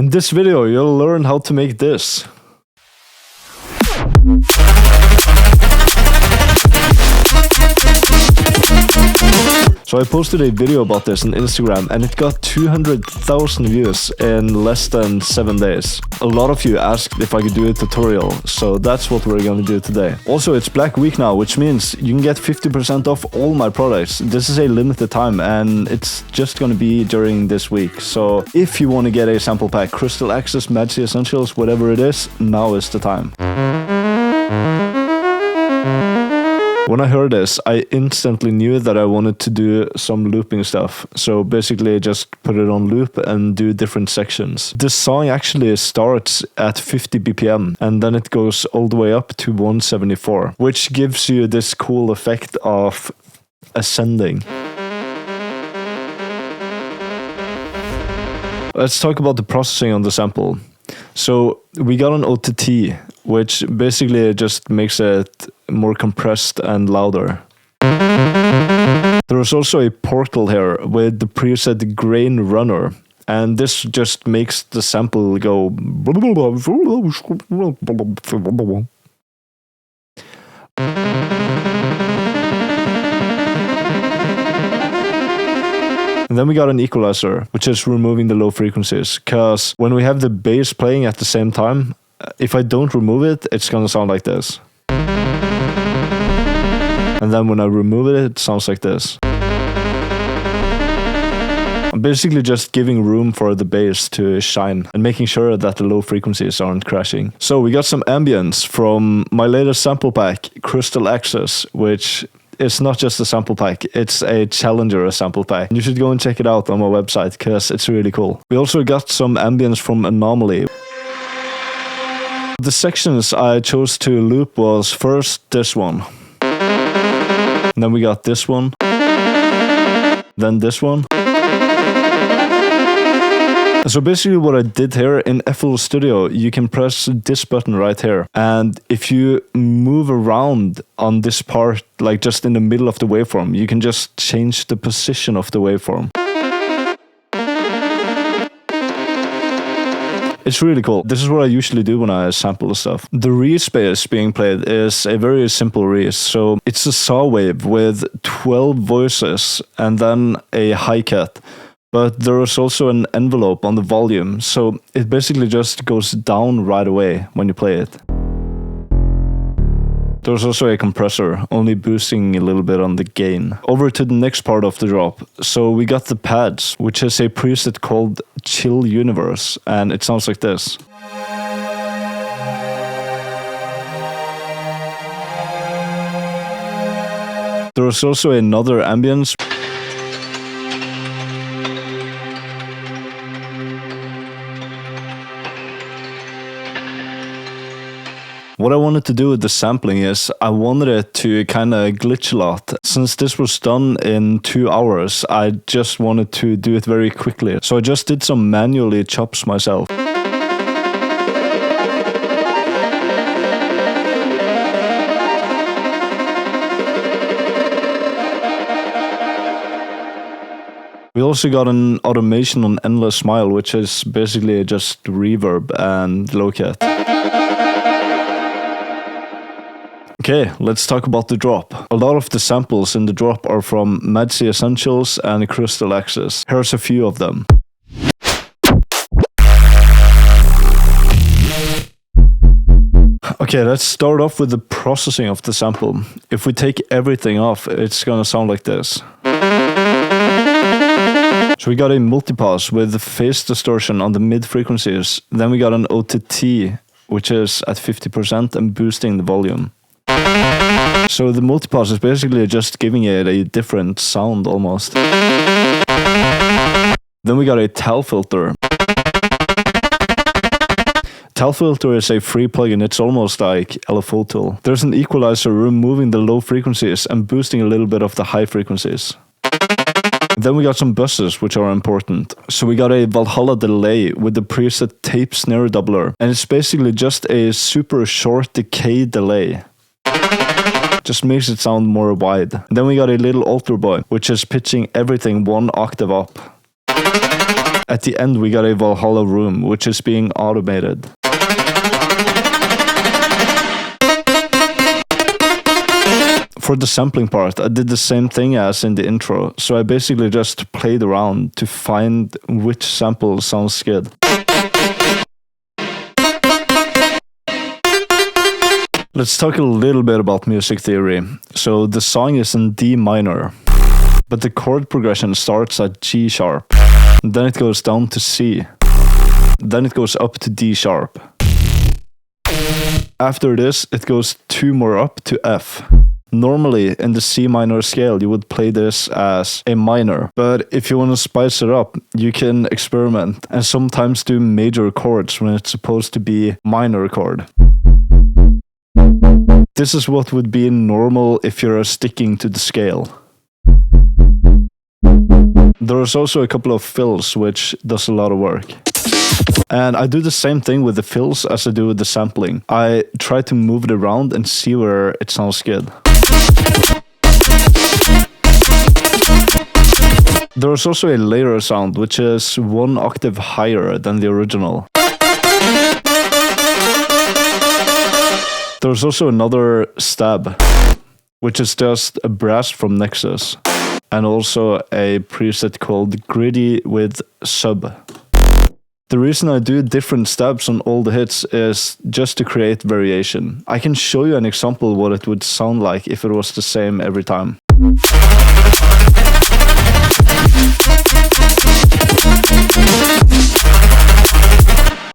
In this video, you'll learn how to make this. So I posted a video about this on Instagram and it got 200,000 views in less than 7 days. A lot of you asked if I could do a tutorial, so that's what we're gonna do today. Also, it's Black Week now, which means you can get 50% off all my products. This is a limited time and it's just gonna be during this week. So if you wanna get a sample pack, Crystal Access, Magic Essentials, whatever it is, now is the time. When I heard this, I instantly knew that I wanted to do some looping stuff. So basically just put it on loop and do different sections. This song actually starts at 50 BPM and then it goes all the way up to 174, which gives you this cool effect of ascending. Let's talk about the processing on the sample. So we got an OTT, which basically just makes it more compressed and louder. There is also a portal here with the preset Grain Runner, and this just makes the sample go. And then we got an equalizer, which is removing the low frequencies, because when we have the bass playing at the same time, if I don't remove it, it's gonna sound like this. And then when I remove it, it sounds like this. I'm basically just giving room for the bass to shine and making sure that the low frequencies aren't crashing. So we got some ambience from my latest sample pack, Crystal Access, which it's not just a sample pack, it's a Challenger sample pack. You should go and check it out on my website because it's really cool. We also got some ambience from Anomaly. The sections I chose to loop was first this one. And then we got this one. Then this one. So basically what I did here in FL Studio, you can press this button right here. And if you move around on this part, like just in the middle of the waveform, you can just change the position of the waveform. It's really cool. This is what I usually do when I sample stuff. The Reese bass being played is a very simple Reese. So it's a saw wave with 12 voices and then a high cut. But there is also an envelope on the volume, so it basically just goes down right away when you play it. There's also a compressor, only boosting a little bit on the gain. Over to the next part of the drop. So we got the pads, which is a preset called Chill Universe, and it sounds like this. There is also another ambience. What I wanted to do with the sampling is I wanted it to kind of glitch a lot. Since this was done in 2 hours, I just wanted to do it very quickly. So I just did some manually chops myself. We also got an automation on Endless Smile, which is basically just reverb and low cut. Okay, let's talk about the drop. A lot of the samples in the drop are from Magic Essentials and Crystal Access. Here's a few of them. Okay, let's start off with the processing of the sample. If we take everything off, it's gonna sound like this. So we got a multipass with phase distortion on the mid frequencies. Then we got an OTT, which is at 50% and boosting the volume. So the multipass is basically just giving it a different sound almost. Then we got a Tal filter. Tal filter is a free plugin, it's almost like LFO tool. There's an equalizer removing the low frequencies and boosting a little bit of the high frequencies. Then we got some buses, which are important. So we got a Valhalla delay with the preset tape snare doubler. And it's basically just a super short decay delay. Just makes it sound more wide. Then we got a little altar boy, which is pitching everything 1 octave up. at the end we got a Valhalla room, which is being automated. For the sampling part, I did the same thing as in the intro, so I basically just played around to find which sample sounds good. Let's talk a little bit about music theory. So the song is in D minor, but the chord progression starts at G sharp, then it goes down to C, then it goes up to D sharp. After this, it goes 2 more up to F. Normally, in the C minor scale, you would play this as a minor, but if you want to spice it up, you can experiment and sometimes do major chords when it's supposed to be minor chord. This is what would be normal if you're sticking to the scale. There's also a couple of fills, which does a lot of work. And I do the same thing with the fills as I do with the sampling. I try to move it around and see where it sounds good. There's also a layer sound, which is 1 octave higher than the original. There's also another stab, which is just a brass from Nexus, and also a preset called Gritty with Sub. The reason I do different stabs on all the hits is just to create variation. I can show you an example what it would sound like if it was the same every time.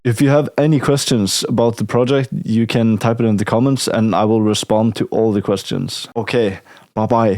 If you have any questions about the project, you can type it in the comments and I will respond to all the questions. Okay, bye bye.